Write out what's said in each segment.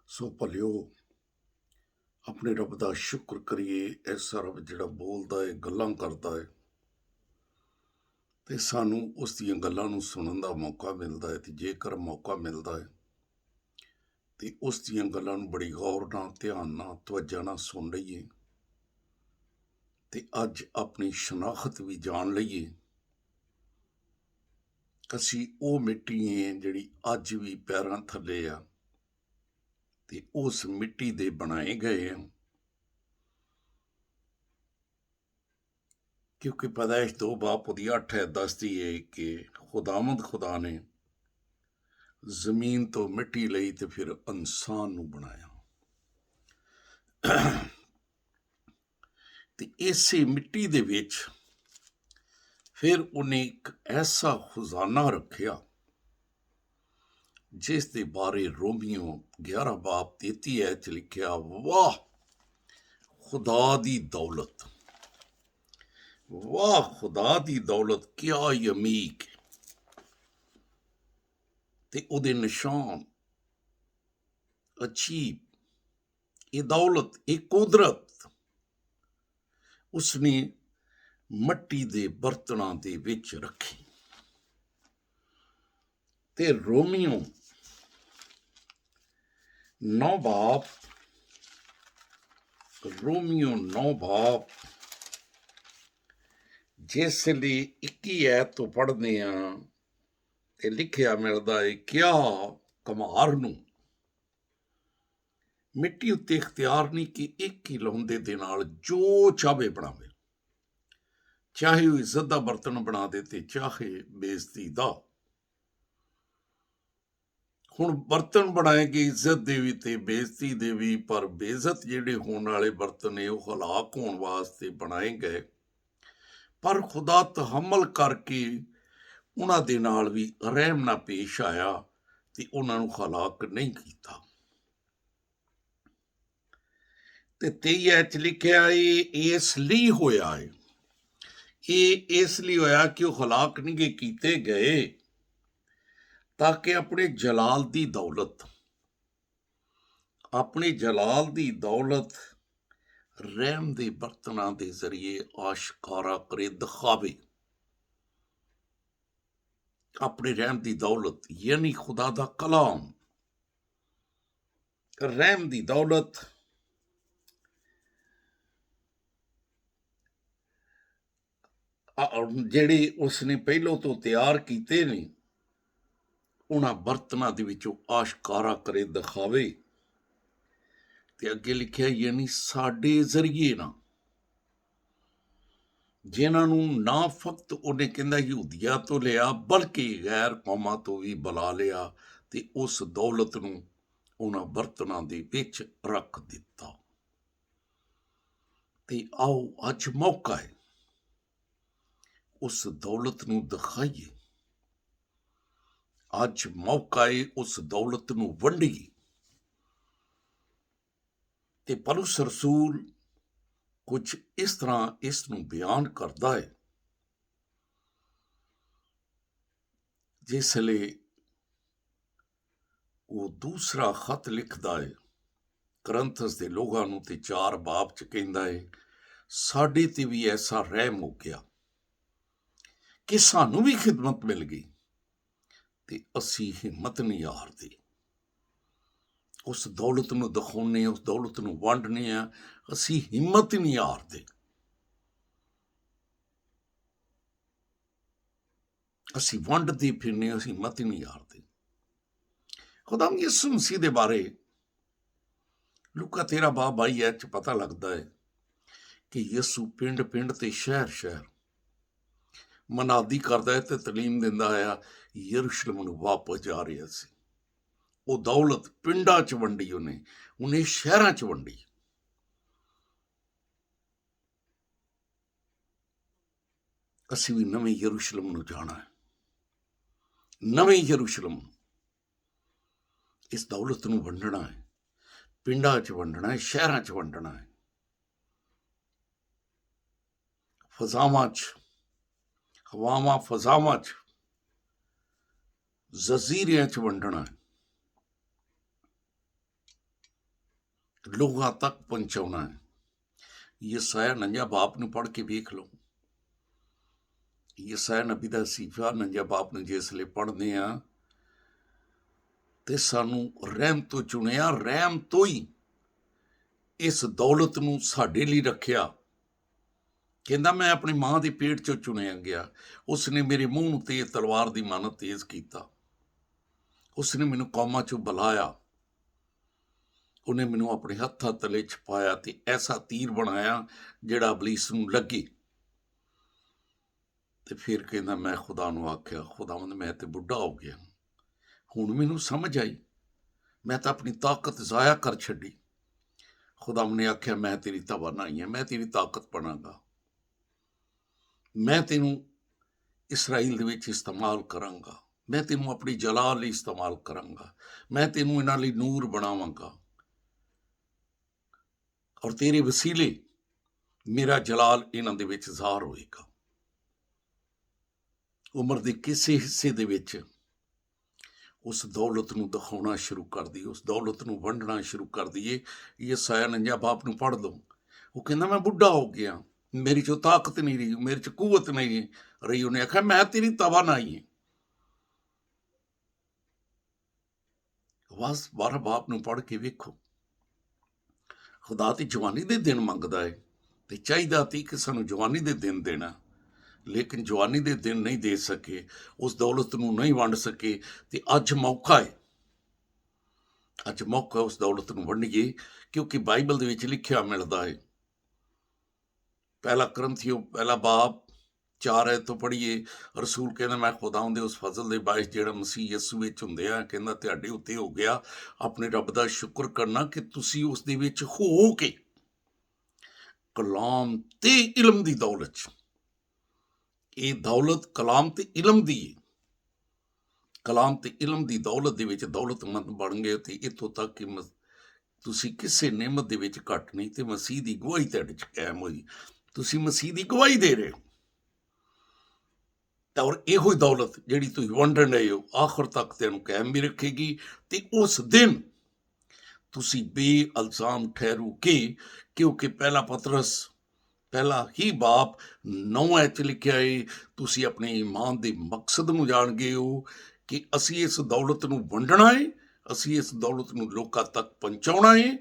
ਸੋ ਭਲਿਓ ਆਪਣੇ ਰੱਬ ਦਾ ਸ਼ੁਕਰ ਕਰੀਏ। ਐਸਾ ਰੱਬ ਜਿਹੜਾ ਬੋਲਦਾ ਹੈ, ਗੱਲਾਂ ਕਰਦਾ ਹੈ ਤੇ ਸਾਨੂੰ ਉਸ ਦੀਆਂ ਗੱਲਾਂ ਨੂੰ ਸੁਣਨ ਦਾ ਮੌਕਾ ਮਿਲਦਾ ਹੈ। ਤੇ ਜੇਕਰ ਮੌਕਾ ਮਿਲਦਾ ਹੈ ਤੇ ਉਸ ਦੀਆਂ ਗੱਲਾਂ ਨੂੰ ਬੜੀ ਗੌਰ ਨਾਲ, ਧਿਆਨ ਨਾਲ, ਤਵੱਜਾ ਨਾਲ ਸੁਣ ਲਈਏ ਤੇ ਅੱਜ ਆਪਣੀ ਸ਼ਨਾਖਤ ਵੀ ਜਾਣ ਲਈਏ। ਅਸੀਂ ਉਹ ਮਿੱਟੀ ਹੈ ਜਿਹੜੀ ਅੱਜ ਵੀ ਪੈਰਾਂ ਥੱਲੇ ਆ ਤੇ ਉਸ ਮਿੱਟੀ ਦੇ ਬਣਾਏ ਗਏ ਆ, क्योंकि पैदाइश 2 बाप 8 है दसती है कि खुदावंद खुदा ने ਜ਼ਮੀਨ ਤੋਂ ਮਿੱਟੀ ਲਈ ਤੇ ਫਿਰ ਇਨਸਾਨ ਨੂੰ ਬਣਾਇਆ ਤੇ ਇਸੇ ਮਿੱਟੀ ਦੇ ਵਿੱਚ ਫਿਰ ਉਹਨੇ ਇੱਕ ਐਸਾ ਖਜ਼ਾਨਾ ਰੱਖਿਆ ਜਿਸ ਦੇ ਬਾਰੇ ਰੋਮੀਓ 11 ਬਾਪ 33 ਚ ਲਿਖਿਆ, ਵਾਹ ਖੁਦਾ ਦੀ ਦੌਲਤ, वाह खुदा दी दौलत, क्या यमीक ते उहदे निशान अजीब। ये दौलत, ये कुदरत उसने मट्टी दे बर्तनां दे विच रखी। ते रोमियो 9 बाप जिसले 21 ऐत तो पढ़ने ते लिखिया मिलता है, क्या कमार नूं मिट्टी उत्ते इख्तियार नहीं कि एक ही लौंदे दे नाल जो चाहे बनावे, चाहे वो इज्जत दा बर्तन बना दे ते चाहे बेइज्जती दा। हुण बर्तन बनाए गए इज्जत दे भी ते बेइज्जती दे भी, पर बेइज्जत जिहड़े होण वाले बर्तन ने वो हलाक होण वास्ते बनाए गए, पर खुदा तहम्मल करके उन्हां दे नाल भी रहम ना पेश आया ते उन्हां नूं हलाक नहीं कीता। ते 23 च लिखिया, इस लई होया है, ये इस लई होया कि वो हलाक नहीं गे कीते गए ताकि अपने जलाल दी दौलत, अपने जलाल दी दौलत रहम दे बर्तनां दे जरिए आशकारा करे, दिखावे अपने रहम दी दौलत, यानी खुदा दा कलाम। रहम दी दौलत ਜਿਹੜੇ ਉਸਨੇ ਪਹਿਲੋਂ ਤੋਂ ਤਿਆਰ ਕੀਤੇ ਨੇ ਉਹਨਾਂ ਬਰਤਨਾਂ ਦੇ ਵਿੱਚੋਂ ਆਸ਼ਕਾਰਾ ਕਰੇ, ਦਿਖਾਵੇ। ਤੇ ਅੱਗੇ ਲਿਖਿਆ, ਯਾਨੀ ਸਾਡੇ ਜ਼ਰੀਏ ਨਾ, ਜਿਨ੍ਹਾਂ ਨੂੰ ਨਾ ਫਕਤ ਉਹਨੇ ਕਹਿੰਦਾ ਯਹੂਦੀਆਂ ਤੋਂ ਲਿਆ ਬਲਕਿ ਗੈਰ ਕੌਮਾਂ ਤੋਂ ਵੀ ਬੁਲਾ ਲਿਆ ਤੇ ਉਸ ਦੌਲਤ ਨੂੰ ਉਹਨਾਂ ਬਰਤਨਾਂ ਦੇ ਵਿੱਚ ਰੱਖ ਦਿੱਤਾ। ਤੇ ਆਓ ਅੱਜ ਮੌਕਾ ਹੈ ਉਸ ਦੌਲਤ ਨੂੰ ਦਿਖਾਈਏ, ਅੱਜ ਮੌਕਾ ਹੈ ਉਸ ਦੌਲਤ ਨੂੰ ਵੰਡੀਏ। ਤੇ ਪੌਲੁਸ ਰਸੂਲ ਕੁਝ ਇਸ ਤਰ੍ਹਾਂ ਇਸ ਨੂੰ ਬਿਆਨ ਕਰਦਾ ਹੈ, ਜਿਸ ਲਈ ਉਹ ਦੂਸਰਾ ਖਤ ਲਿਖਦਾ ਹੈ ਕਰੰਥਸ ਦੇ ਲੋਕਾਂ ਨੂੰ ਤੇ 4 ਬਾਪ ਚ ਕਹਿੰਦਾ ਹੈ, ਸਾਡੇ ਤੇ ਵੀ ਐਸਾ ਰਹਿਮ ਹੋ ਗਿਆ ਕਿ ਸਾਨੂੰ ਵੀ ਖਿਦਮਤ ਮਿਲ ਗਈ ਤੇ ਅਸੀਂ ਹਿੰਮਤ ਨਹੀਂ ਹਾਰਦੇ। ਉਸ ਦੌਲਤ ਨੂੰ ਦਿਖਾਉਂਦੇ, ਉਸ ਦੌਲਤ ਨੂੰ ਵੰਡਨੇ ਆ, ਅਸੀਂ ਹਿੰਮਤ ਨਹੀਂ ਹਾਰਦੇ। ਅਸੀਂ ਵੰਡਦੇ ਫਿਰਨੇ, ਅਸੀਂ ਹਿੰਮਤ ਨਹੀਂ ਹਾਰਦੇ। ਖੁਦਾਵੰਦ ਯਿਸੂ ਮਸੀਹ ਦੇ ਬਾਰੇ ਲੂਕਾ 13 ਬਾਬ 22 ਚ ਪਤਾ ਲੱਗਦਾ ਹੈ ਕਿ ਯਿਸੂ ਪਿੰਡ ਪਿੰਡ ਤੇ ਸ਼ਹਿਰ ਸ਼ਹਿਰ ਮਨਾਦੀ ਕਰਦਾ ਹੈ ਤੇ ਤਾਲੀਮ ਦਿੰਦਾ ਆਇਆ, ਯਰੂਸ਼ਲਮ ਨੂੰ ਵਾਪਸ ਜਾ ਰਿਹਾ ਸੀ। ਉਹ ਦੌਲਤ ਪਿੰਡਾਂ ਚ ਵੰਡੀ, ਉਹਨੇ ਸ਼ਹਿਰਾਂ ਚ ਵੰਡੀ। ਅਸੀਂ ਵੀ ਨਵੇਂ ਯਰੂਸ਼ਲਮ ਨੂੰ ਜਾਣਾ ਹੈ, ਨਵੇਂ ਯਰੂਸ਼ਲਮ, ਇਸ ਦੌਲਤ ਨੂੰ ਵੰਡਣਾ ਹੈ, ਪਿੰਡਾਂ ਚ ਵੰਡਣਾ ਹੈ, ਸ਼ਹਿਰਾਂ ਚ ਵੰਡਣਾ ਹੈ, ਫਜ਼ਾਵਾਂ ਚ, ਹਵਾਵਾਂ ਫਜ਼ਾਵਾਂ ਚ, ਜਜ਼ੀਰਿਆਂ ਚ ਵੰਡਣਾ ਹੈ। ਲੋਕਾਂ ਤੱਕ ਪਹੁੰਚਾਉਣਾ ਹੈ। ਯਸਾਇਆ 49 ਬਾਪ ਨੂੰ ਪੜ੍ਹ ਕੇ ਵੇਖ ਲਓ। ਯਸਾਇਆ ਨਬੀ ਦਾ ਸੀਫਾ 49 ਬਾਪ ਨੂੰ ਜਿਸਲੇ ਪੜ੍ਹਦੇ ਆ ਤੇ ਸਾਨੂੰ ਰਹਿਮ ਤੋਂ ਚੁਣਿਆ, ਰਹਿਮ ਤੋਂ ਹੀ ਇਸ ਦੌਲਤ ਨੂੰ ਸਾਡੇ ਲਈ ਰੱਖਿਆ। ਕਹਿੰਦਾ ਮੈਂ ਆਪਣੀ ਮਾਂ ਦੇ ਪੇਟ ਚੋਂ ਚੁਣਿਆ ਗਿਆ। ਉਸਨੇ ਮੇਰੇ ਮੂੰਹ ਨੂੰ ਤੇਜ਼ ਤਲਵਾਰ ਦੀ ਮਾਨਤ ਤੇਜ਼ ਕੀਤਾ। ਉਸਨੇ ਮੈਨੂੰ ਕੌਮਾਂ ਚੋਂ ਬੁਲਾਇਆ। ਉਹਨੇ ਮੈਨੂੰ ਆਪਣੇ ਹੱਥਾਂ ਤਲੇ ਛਪਾਇਆ ਤੇ ਐਸਾ ਤੀਰ ਬਣਾਇਆ ਜਿਹੜਾ ਇਬਲੀਸ ਨੂੰ ਲੱਗੇ। ਤੇ ਫਿਰ ਕਹਿੰਦਾ ਮੈਂ ਖੁਦਾ ਨੂੰ ਆਖਿਆ, ਖੁਦਾਵੰਦ ਮੈਂ ਤੇ ਬੁੱਢਾ ਹੋ ਗਿਆ, ਹੁਣ ਮੈਨੂੰ ਸਮਝ ਆਈ ਮੈਂ ਤਾਂ ਆਪਣੀ ਤਾਕਤ ਜ਼ਾਇਆ ਕਰ ਛੱਡੀ। ਖੁਦਾਵੰਦ ਨੇ ਆਖਿਆ ਮੈਂ ਤੇਰੀ ਤਵਾਨਾਈ ਹਾਂ, ਮੈਂ ਤੇਰੀ ਤਾਕਤ ਬਣਾਂਗਾ, ਮੈਂ ਤੈਨੂੰ ਇਸਰਾਈਲ ਦੇ ਵਿੱਚ ਇਸਤੇਮਾਲ ਕਰਾਂਗਾ, ਮੈਂ ਤੈਨੂੰ ਆਪਣੀ ਜਲਾਲ ਲਈ ਇਸਤੇਮਾਲ ਕਰਾਂਗਾ, ਮੈਂ ਤੈਨੂੰ ਇਹਨਾਂ ਲਈ ਨੂਰ ਬਣਾਵਾਂਗਾ ਔਰ ਤੇਰੇ ਵਸੀਲੇ ਮੇਰਾ ਜਲਾਲ ਇਹਨਾਂ ਦੇ ਵਿੱਚ ਜ਼ਾਹਰ ਹੋਏਗਾ। ਉਮਰ ਦੇ ਕਿਸੇ ਹਿੱਸੇ ਦੇ ਵਿੱਚ ਉਸ ਦੌਲਤ ਨੂੰ ਦਿਖਾਉਣਾ ਸ਼ੁਰੂ ਕਰ ਦਈਏ, ਉਸ ਦੌਲਤ ਨੂੰ ਵੰਡਣਾ ਸ਼ੁਰੂ ਕਰ ਦਈਏ। ਯਸਾਇਆ 49 ਬਾਪ ਨੂੰ ਪੜ੍ਹ ਲਓ। ਉਹ ਕਹਿੰਦਾ ਮੈਂ ਬੁੱਢਾ ਹੋ ਗਿਆ, ਮੇਰੀ 'ਚ ਤਾਕਤ ਨਹੀਂ ਰਹੀ, ਮੇਰੇ 'ਚ ਕੂਵਤ ਨਹੀਂ ਰਹੀ। ਉਹਨੇ ਆਖਿਆ ਮੈਂ ਤੇਰੀ ਤਵਾਨਾਈ ਹੈ। ਬਸ 12 ਬਾਪ ਨੂੰ ਪੜ੍ਹ ਕੇ ਵੇਖੋ। ਖੁਦਾ ਤੇ ਜਵਾਨੀ ਦੇ ਦਿਨ ਮੰਗਦਾ ਹੈ ਤੇ ਚਾਹੀਦਾ ਤੀ ਕਿ ਸਾਨੂੰ ਜਵਾਨੀ ਦੇ ਦਿਨ ਦੇਣਾ, ਲੇਕਿਨ ਜਵਾਨੀ ਦੇ ਦਿਨ ਨਹੀਂ ਦੇ ਸਕੇ, ਉਸ ਦੌਲਤ ਨੂੰ ਨਹੀਂ ਵੰਡ ਸਕੇ। ਤੇ ਅੱਜ ਮੌਕਾ ਹੈ, ਅੱਜ ਮੌਕਾ ਉਸ ਦੌਲਤ ਨੂੰ ਵੰਡੀਏ, ਕਿਉਂਕਿ ਬਾਈਬਲ ਦੇ ਵਿੱਚ ਲਿਖਿਆ ਮਿਲਦਾ ਹੈ। ਪਹਿਲਾ ਕਰੰਥੀਓ ਪਹਿਲਾ ਬਾਪ 4 ਤੋਂ ਪੜ੍ਹੀਏ। ਰਸੂਲ ਕਹਿੰਦਾ ਮੈਂ ਖੁਦਾਵੰਦ ਦੇ ਉਸ ਫਜ਼ਲ ਦੇ ਬਾਇਸ ਜਿਹੜਾ ਮਸੀਹ ਯਿਸੂ ਵਿੱਚ ਹੁੰਦੇ ਆ, ਕਹਿੰਦਾ ਤੁਹਾਡੇ ਉੱਤੇ ਹੋ ਗਿਆ। ਆਪਣੇ ਰੱਬ ਦਾ ਸ਼ੁਕਰ ਕਰਨਾ ਕਿ ਤੁਸੀਂ ਉਸ ਦੇ ਵਿੱਚ ਹੋ ਕੇ ਕਲਾਮ ਤੇ ਇਲਮ ਦੀ ਦੌਲਤ 'ਚ, ਇਹ ਦੌਲਤ ਕਲਾਮ ਤੇ ਇਲਮ ਦੀ ਹੈ, ਕਲਾਮ ਤੇ ਇਲਮ ਦੀ ਦੌਲਤ ਦੇ ਵਿੱਚ ਦੌਲਤਮੰਦ ਬਣ ਗਏ। ਤੇ ਇੱਥੋਂ ਤੱਕ ਕਿ ਤੁਸੀਂ ਕਿਸੇ ਨਿਮਤ ਦੇ ਵਿੱਚ ਘੱਟ ਨਹੀਂ। ਤੇ ਮਸੀਹ ਦੀ ਗਵਾਹੀ ਤੁਹਾਡੇ 'ਚ ਕਾਇਮ ਹੋਈ, ਤੁਸੀਂ ਮਸੀਹ ਦੀ ਗਵਾਹੀ ਦੇ ਰਹੇ ਹੋ। ਔਰ ਇਹੋ ਹੀ ਦੌਲਤ ਜਿਹੜੀ ਤੁਸੀਂ ਵੰਡਣ ਰਹੇ ਹੋ ਆਖਰ ਤੱਕ ਤੈਨੂੰ ਕਾਇਮ ਵੀ ਰੱਖੇਗੀ। ਤੇ ਉਸ ਦਿਨ ਤੁਸੀਂ ਬੇਇਲਜ਼ਾਮ ਠਹਿਰੋਗੇ, ਕਿਉਂਕਿ ਪਹਿਲਾ ਪਤਰਸ ਪਹਿਲਾ ਹੀ ਬਾਪ 9 'ਚ ਲਿਖਿਆ ਹੈ, ਤੁਸੀਂ ਆਪਣੇ ਈਮਾਨ ਦੇ ਮਕਸਦ ਨੂੰ ਜਾਣ ਗਏ ਹੋ ਕਿ ਅਸੀਂ ਇਸ ਦੌਲਤ ਨੂੰ ਵੰਡਣਾ ਹੈ, ਅਸੀਂ ਇਸ ਦੌਲਤ ਨੂੰ ਲੋਕਾਂ ਤੱਕ ਪਹੁੰਚਾਉਣਾ ਹੈ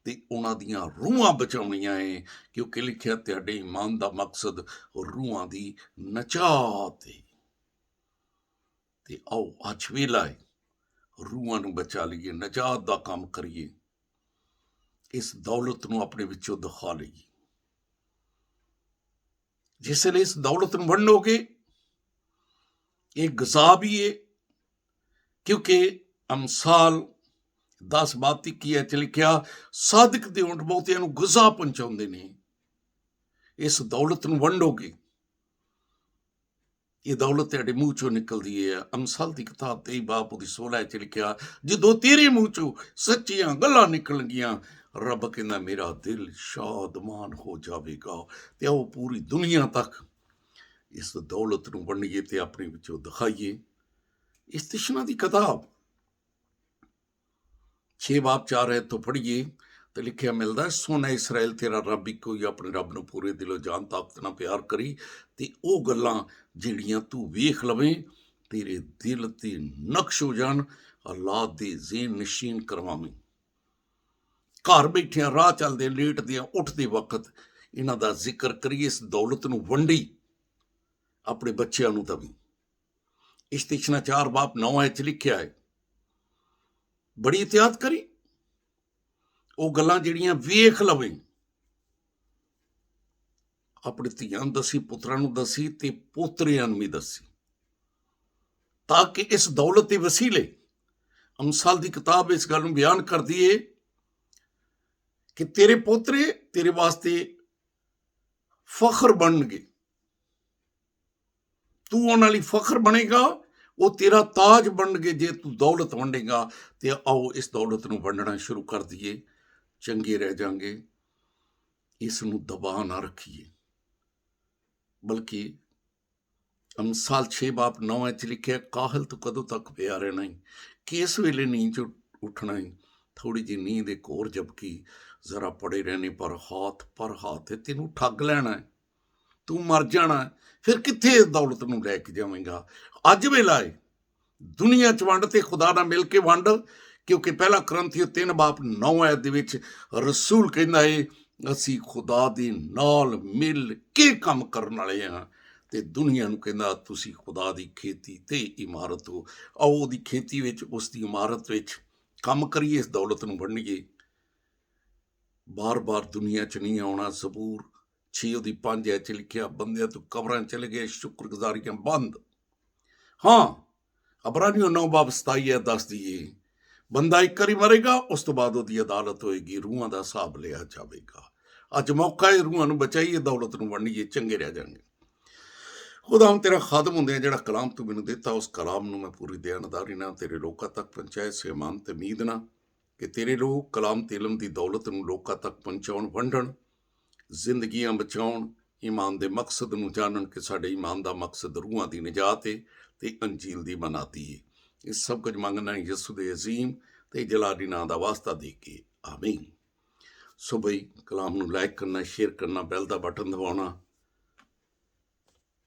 ਤੇ ਉਹਨਾਂ ਦੀਆਂ ਰੂਹਾਂ ਬਚਾਉਣੀਆਂ ਹੈ, ਕਿਉਂਕਿ ਲਿਖਿਆ ਤੁਹਾਡੇ ਈਮਾਨ ਦਾ ਮਕਸਦ ਰੂਹਾਂ ਦੀ ਨਜਾਤ ਹੈ। ਤੇ ਆਓ ਅੱਜ ਵੇਲਾ ਹੈ, ਰੂਹਾਂ ਨੂੰ ਬਚਾ ਲਈਏ, ਨਜਾਤ ਦਾ ਕੰਮ ਕਰੀਏ, ਇਸ ਦੌਲਤ ਨੂੰ ਆਪਣੇ ਵਿੱਚੋਂ ਦਿਖਾ ਲਈਏ। ਜਿਸ ਵੇਲੇ ਇਸ ਦੌਲਤ ਨੂੰ ਵੰਡੋਗੇ ਇਹ ਗਜ਼ਾ ਵੀ ਹੈ, ਕਿਉਂਕਿ ਅਮਸਾਲ 10:32 'ਚ ਲਿਖਿਆ ਸਾਦਿਕ ਦੇ ਊਂਠ ਬਹੁਤਿਆਂ ਨੂੰ ਗਜ਼ਾ ਪਹੁੰਚਾਉਂਦੇ ਨੇ। ਇਸ ਦੌਲਤ ਨੂੰ ਵੰਡੋਗੇ, ਇਹ ਦੌਲਤ ਤੁਹਾਡੇ ਮੂੰਹ ਚੋਂ ਨਿਕਲਦੀ ਹੈ। ਅਮਸਾਲ ਦੀ ਕਿਤਾਬ 23 ਬਾਪ ਉਹਦੀ 16 'ਚ ਲਿਖਿਆ ਜਦੋਂ ਤੇਰੇ ਮੂੰਹ ਚੋਂ ਸੱਚੀਆਂ ਗੱਲਾਂ ਨਿਕਲਣਗੀਆਂ, ਰੱਬ ਕਹਿੰਦਾ ਮੇਰਾ ਦਿਲ ਸ਼ਾਦਮਾਨ ਹੋ ਜਾਵੇਗਾ। ਤੇ ਉਹ ਪੂਰੀ ਦੁਨੀਆ ਤੱਕ ਇਸ ਦੌਲਤ ਨੂੰ ਵੰਡੀਏ ਤੇ ਆਪਣੇ ਵਿੱਚੋਂ ਦਿਖਾਈਏ। ਇਸਤਿਸ਼ਨਾ ਦੀ ਕਿਤਾਬ 6 ਬਾਪ 4 ਤੋਂ ਪੜ੍ਹੀਏ ਤੇ ਲਿਖਿਆ ਮਿਲਦਾ ਸੁਣ ਇਸਰਾਏਲ ਤੇਰਾ ਰੱਬ ਇੱਕੋ ਹੀ, ਆਪਣੇ ਰੱਬ ਨੂੰ ਪੂਰੇ ਦਿਲੋਂ ਜਾਨ ਤਾਕਤ ਨਾਲ ਪਿਆਰ ਕਰੀ ਤੇ ਉਹ ਗੱਲਾਂ ਜਿਹੜੀਆਂ ਤੂੰ ਵੇਖ ਲਵੇਂ ਤੇਰੇ ਦਿਲ ਤੇ ਨਕਸ਼ ਹੋ ਜਾਣ, ਔਲਾਦ ਦੇ ਜ਼ੇਨ ਨਸ਼ੀਨ ਕਰਵਾਵੇਂ। ਘਰ ਬੈਠਿਆਂ, ਰਾਹ ਚੱਲਦੇ, ਲੇਟਦਿਆਂ, ਉੱਠਦੇ ਵਕਤ ਇਹਨਾਂ ਦਾ ਜ਼ਿਕਰ ਕਰੀਏ। ਇਸ ਦੌਲਤ ਨੂੰ ਵੰਡੀ, ਆਪਣੇ ਬੱਚਿਆਂ ਨੂੰ ਦਵੀਂ। ਇਸਤਿਸ਼ਨਾ 4 ਬਾਪ 9 'ਚ ਲਿਖਿਆ ਹੈ, ਬੜੀ ਇਤਿਆਤ ਕਰੀ, ਉਹ ਗੱਲਾਂ ਜਿਹੜੀਆਂ ਵੇਖ ਲਵੇਂ, ਆਪਣੇ ਧੀਆਂ ਨੂੰ ਦੱਸੀ, ਪੁੱਤਰਾਂ ਨੂੰ ਦੱਸੀ ਤੇ ਪੋਤਰਿਆਂ ਨੂੰ ਵੀ ਦੱਸੀ, ਤਾਂ ਕਿ ਇਸ ਦੌਲਤ ਦੇ ਵਸੀਲੇ ਅਮਸਾਲ ਦੀ ਕਿਤਾਬ ਇਸ ਗੱਲ ਨੂੰ ਬਿਆਨ ਕਰਦੀ ਏ ਕਿ ਤੇਰੇ ਪੋਤਰੇ ਤੇਰੇ ਵਾਸਤੇ ਫਖਰ ਬਣਨਗੇ, ਤੂੰ ਉਹਨਾਂ ਲਈ ਫਖਰ ਬਣੇਗਾ, ਉਹ ਤੇਰਾ ਤਾਜ ਬਣਨਗੇ ਜੇ ਤੂੰ ਦੌਲਤ ਵੰਡੇਗਾ। ਤੇ ਆਓ ਇਸ ਦੌਲਤ ਨੂੰ ਵੰਡਣਾ ਸ਼ੁਰੂ ਕਰ ਦਈਏ, ਚੰਗੇ ਰਹਿ ਜਾਵਾਂਗੇ। ਇਸ ਨੂੰ ਦਬਾ ਨਾ ਰੱਖੀਏ, ਬਲਕਿ ਅਮਸਾਲ 6 ਬਾਪ 9 'ਚ ਲਿਖਿਆ ਕਾਹਲ ਤੂੰ ਕਦੋਂ ਤੱਕ ਪਿਆ ਰਹਿਣਾ ਹੈ, ਕਿਸ ਵੇਲੇ ਨੀਂਦ 'ਚ ਉੱਠਣਾ ਹੈ। ਥੋੜ੍ਹੀ ਜਿਹੀ ਨੀਂਦ ਇੱਕ ਹੋਰ ਜਬਕੀ ਜ਼ਰਾ ਪੜੇ ਰਹਿਣੇ ਪਰ ਹਾਥ ਹੈ, ਤੈਨੂੰ ਠੱਗ ਲੈਣਾ ਹੈ, ਤੂੰ ਮਰ ਜਾਣਾ ਹੈ, ਫਿਰ ਕਿੱਥੇ ਇਸ ਦੌਲਤ ਨੂੰ ਲੈ ਕੇ ਜਾਵੇਂਗਾ। ਅੱਜ ਵੇਲਾ ਹੈ, ਦੁਨੀਆ 'ਚ ਵੰਡ ਤੇ ਖੁਦਾ ਨਾਲ ਮਿਲ ਕੇ ਵੰਡ, ਕਿਉਂਕਿ ਪਹਿਲਾ ਕਰੰਥੀ 3:9 ਦੇ ਵਿੱਚ ਰਸੂਲ ਕਹਿੰਦਾ ਹੈ ਅਸੀਂ ਖੁਦਾ ਦੇ ਨਾਲ ਮਿਲ ਕੇ ਕੰਮ ਕਰਨ ਵਾਲੇ ਹਾਂ, ਤੇ ਦੁਨੀਆ ਨੂੰ ਕਹਿੰਦਾ ਤੁਸੀਂ ਖੁਦਾ ਦੀ ਖੇਤੀ ਤੇ ਇਮਾਰਤ ਹੋ। ਆਓ ਉਹਦੀ ਖੇਤੀ ਵਿੱਚ, ਉਸ ਦੀ ਇਮਾਰਤ ਵਿੱਚ ਕੰਮ ਕਰੀਏ, ਇਸ ਦੌਲਤ ਨੂੰ ਵੰਡੀਏ। ਬਾਰ-ਬਾਰ ਦੁਨੀਆ 'ਚ ਨਹੀਂ ਆਉਣਾ। ਜ਼ਬੂਰ 6:5 'ਚ ਲਿਖਿਆ, ਬੰਦਿਆਂ ਤੋਂ ਕਬਰਾਂ ਚਲੇ ਗਏ, ਸ਼ੁਕਰਗੁਜ਼ਾਰੀਆਂ ਬੰਦ। ਹਾਂ, ਅਬਰਾਨੀਓ 9:27 ਦੱਸਦੀ ਏ, ਬੰਦਾ ਇੱਕ ਵਾਰੀ ਮਰੇਗਾ, ਉਸ ਤੋਂ ਬਾਅਦ ਉਹਦੀ ਅਦਾਲਤ ਹੋਏਗੀ, ਰੂਹਾਂ ਦਾ ਹਿਸਾਬ ਲਿਆ ਜਾਵੇਗਾ। ਅੱਜ ਮੌਕਾ ਹੈ, ਰੂਹਾਂ ਨੂੰ ਬਚਾਈਏ, ਦੌਲਤ ਨੂੰ ਵੰਡੀਏ, ਚੰਗੇ ਰਹਿ ਜਾਣਗੇ। ਖੁਦਾ ਹੁਣ ਤੇਰਾ ਖਾਦਮ ਹੁੰਦੇ, ਜਿਹੜਾ ਕਲਾਮ ਤੂੰ ਮੈਨੂੰ ਦਿੱਤਾ, ਉਸ ਕਲਾਮ ਨੂੰ ਮੈਂ ਪੂਰੀ ਦਿਆਨਦਾਰੀ ਨਾਲ ਤੇਰੇ ਲੋਕਾਂ ਤੱਕ ਪਹੁੰਚਾਏ, ਸੇਮਾਨ ਤੇ ਉਮੀਦ ਨਾਲ ਕਿ ਤੇਰੇ ਲੋਕ ਕਲਾਮ ਤੇ ਇਲਮ ਦੀ ਦੌਲਤ ਨੂੰ ਲੋਕਾਂ ਤੱਕ ਪਹੁੰਚਾਉਣ, ਵੰਡਣ, ਜ਼ਿੰਦਗੀਆਂ ਬਚਾਉਣ, ਈਮਾਨ ਦੇ ਮਕਸਦ ਨੂੰ ਜਾਣਨ ਕਿ ਸਾਡੇ ਈਮਾਨ ਦਾ ਮਕਸਦ ਰੂਹਾਂ ਦੀ ਨਿਜਾਤ ਹੈ ਤੇ ਅੰਜੀਲ ਦੀ ਮਨਾਤੀ ਹੈ। ਇਹ ਸਭ ਕੁਝ ਮੰਗਣਾ ਯਿਸੂ ਦੇ ਅਜ਼ੀਮ ਤੇ ਜਲਾਲੀ ਨਾਂ ਦਾ ਵਾਸਤਾ ਦੇ ਕੇ, ਆਮੀਨ। ਸੋ ਬਈ, ਕਲਾਮ ਨੂੰ ਲਾਈਕ ਕਰਨਾ, ਸ਼ੇਅਰ ਕਰਨਾ, ਬੈਲ ਦਾ ਬਟਨ ਦਬਾਉਣਾ,